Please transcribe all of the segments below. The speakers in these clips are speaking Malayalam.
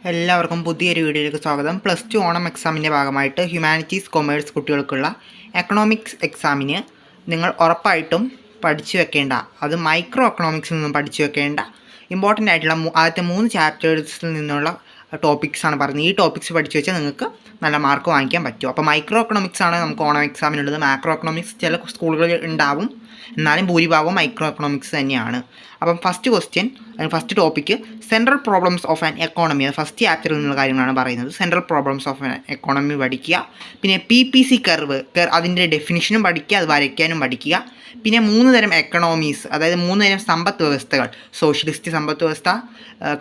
എല്ലാവർക്കും പുതിയൊരു വീഡിയോയിലേക്ക് സ്വാഗതം. +2 ഓണം എക്സാമിൻ്റെ ഭാഗമായിട്ട് ഹ്യൂമാനിറ്റീസ് കൊമേഴ്സ് കുട്ടികൾക്കുള്ള എക്കണോമിക്സ് എക്സാമിന് നിങ്ങൾ ഉറപ്പായിട്ടും പഠിച്ചു വെക്കേണ്ട, അത് മൈക്രോ എക്കണോമിക്സിൽ നിന്നും പഠിച്ചു വെക്കേണ്ട ഇമ്പോർട്ടൻ്റ് ആയിട്ടുള്ള ആദ്യത്തെ 3 ചാപ്റ്റേഴ്സിൽ നിന്നുള്ള ടോപ്പിക്സാണ് പറയുന്നത്. ഈ ടോപ്പിക്സ് പഠിച്ചു വെച്ചാൽ നിങ്ങൾക്ക് നല്ല മാർക്ക് വാങ്ങിക്കാൻ പറ്റും. അപ്പോൾ മൈക്രോ എക്കണോമിക്സ് ആണ് നമുക്ക് ഓണം എക്സാമിനുള്ളത്. മാക്രോ എക്കണോമിക്സ് ചില സ്കൂളുകളിൽ ഉണ്ടാവും, എന്നാലും ഭൂരിഭാഗവും മൈക്രോ എക്കണോമിക്സ് തന്നെയാണ്. അപ്പം first topic central problems of an economy. അത് ഫസ്റ്റ് ചാപ്റ്ററിൽ നിന്നുള്ള കാര്യങ്ങളാണ് പറയുന്നത്. Central problems of an economy പഠിക്കുക. പിന്നെ PPC കർവ് അതിൻ്റെ ഡെഫിനിഷനും പഠിക്കുക, അത് വരയ്ക്കാനും പഠിക്കുക. പിന്നെ 3 തരം എക്കണോമീസ്, അതായത് 3 തരം സമ്പദ് വ്യവസ്ഥകൾ: സോഷ്യലിസ്റ്റ് സമ്പദ് വ്യവസ്ഥ,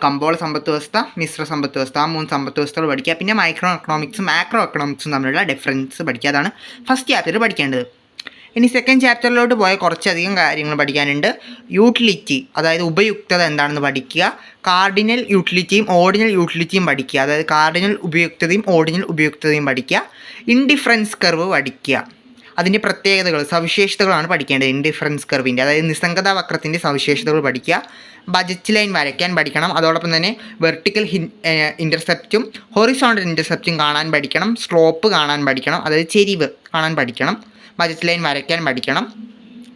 കമ്പോള സമ്പദ് വ്യവസ്ഥ, മിശ്ര സമ്പദ് വ്യവസ്ഥ. ആ 3 സമ്പദ് വ്യവസ്ഥകൾ പഠിക്കുക. പിന്നെ മൈക്രോ എക്കണോമിക്സും മാക്രോ എക്കണോമിക്സും തമ്മിലുള്ള ഡിഫറൻസ് പഠിക്കുക. അതാണ് ഫസ്റ്റ് ചാപ്റ്ററിൽ പഠിക്കേണ്ടത്. ഇനി സെക്കൻഡ് ചാപ്റ്ററിലോട്ട് പോയ കുറച്ചധികം കാര്യങ്ങൾ പഠിക്കാനുണ്ട്. യൂട്ടിലിറ്റി, അതായത് ഉപയുക്തത എന്താണെന്ന് പഠിക്കുക. കാർഡിനൽ യൂട്ടിലിറ്റിയും ഓർഡിനൽ യൂട്ടിലിറ്റിയും പഠിക്കുക, അതായത് കാർഡിനൽ ഉപയുക്തതയും ഓർഡിനൽ ഉപയുക്തതയും പഠിക്കുക. ഇൻഡിഫറൻസ് കർവ് പഠിക്കുക, അതിൻ്റെ പ്രത്യേകതകൾ സവിശേഷതകളാണ് പഠിക്കേണ്ടത്. ഇൻഡിഫറൻസ് കർവിൻ്റെ, അതായത് നിസ്സംഗത വക്രത്തിൻ്റെ സവിശേഷതകൾ പഠിക്കുക. ബജറ്റ് ലൈൻ വരയ്ക്കാൻ പഠിക്കണം. അതോടൊപ്പം തന്നെ വെർട്ടിക്കൽ ഇൻ്റർസെപ്റ്റും ഹൊറിസോണ്ടൽ ഇൻ്റർസെപ്റ്റും കാണാൻ പഠിക്കണം. സ്ലോപ്പ് കാണാൻ പഠിക്കണം, അതായത് ചെരിവ് കാണാൻ പഠിക്കണം. ബജറ്റ് ലൈൻ വരയ്ക്കാൻ പഠിക്കണം.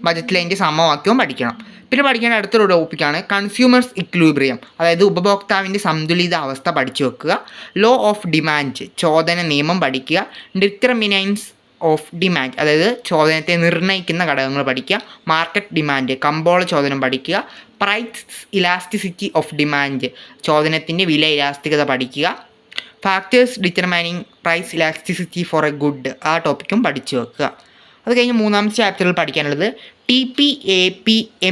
ബജറ്റ് ലൈൻ്റെ സമവാക്യവും പഠിക്കണം. പിന്നെ പഠിക്കേണ്ട അടുത്തൊരു ടോപ്പിക്കാണ് കൺസ്യൂമേഴ്സ് ഇക്വിലിബ്രിയം, അതായത് ഉപഭോക്താവിൻ്റെ സന്തുലിത അവസ്ഥ പഠിച്ചു വെക്കുക. ലോ ഓഫ് ഡിമാൻഡ്, ചോദന നിയമം പഠിക്കുക. ഡിറ്റർമിനൻസ് ഓഫ് ഡിമാൻഡ്, അതായത് ചോദനത്തെ നിർണ്ണയിക്കുന്ന ഘടകങ്ങൾ പഠിക്കുക. മാർക്കറ്റ് ഡിമാൻഡ്, കമ്പോള ചോദനം പഠിക്കുക. പ്രൈസ് ഇലാസ്റ്റിസിറ്റി ഓഫ് ഡിമാൻഡ്, ചോദനത്തിൻ്റെ വില ഇലാസ്തികത പഠിക്കുക. Factors determining price elasticity for a good, ആ ടോപ്പിക്കും പഠിച്ചു വെക്കുക. അത് കഴിഞ്ഞ് 3ാമത്തെ ചാപ്റ്ററിൽ പഠിക്കാനുള്ളത് TP, AP,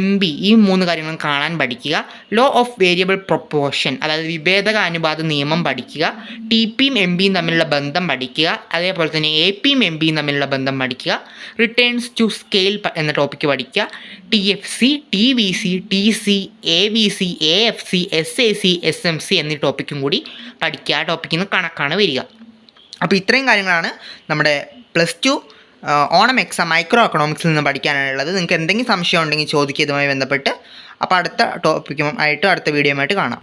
MB, ഈ 3 കാര്യങ്ങളും കാണാൻ പഠിക്കുക. ലോ ഓഫ് വേരിയബിൾ പ്രൊപ്പോർഷൻ, അതായത് വിഭേദക അനുപാത നിയമം പഠിക്കുക. TPയും MBയും തമ്മിലുള്ള ബന്ധം പഠിക്കുക. അതേപോലെ തന്നെ APയും MBയും തമ്മിലുള്ള ബന്ധം പഠിക്കുക. റിട്ടേൺസ് ടു സ്കെയിൽ എന്ന ടോപ്പിക്ക് പഠിക്കുക. TFC, TVC, TC, AVC, AFC, SAC, SMC എന്നീ ടോപ്പിക്കും കൂടി പഠിക്കുക. ആ ടോപ്പിക്കിൽ നിന്ന് കണക്കാണ് വരിക. അപ്പോൾ ഇത്രയും കാര്യങ്ങളാണ് നമ്മുടെ +2 ഓണം എക്സാം മൈക്രോ എക്കണോമിക്സിൽ നിന്ന് പഠിക്കാനുള്ളത്. നിങ്ങൾക്ക് എന്തെങ്കിലും സംശയം ഉണ്ടെങ്കിൽ ചോദിക്കുക ഇതുമായി ബന്ധപ്പെട്ട്. അപ്പോൾ അടുത്ത ടോപ്പിക്കുമായിട്ട് അടുത്ത വീഡിയോയുമായിട്ട് കാണാം.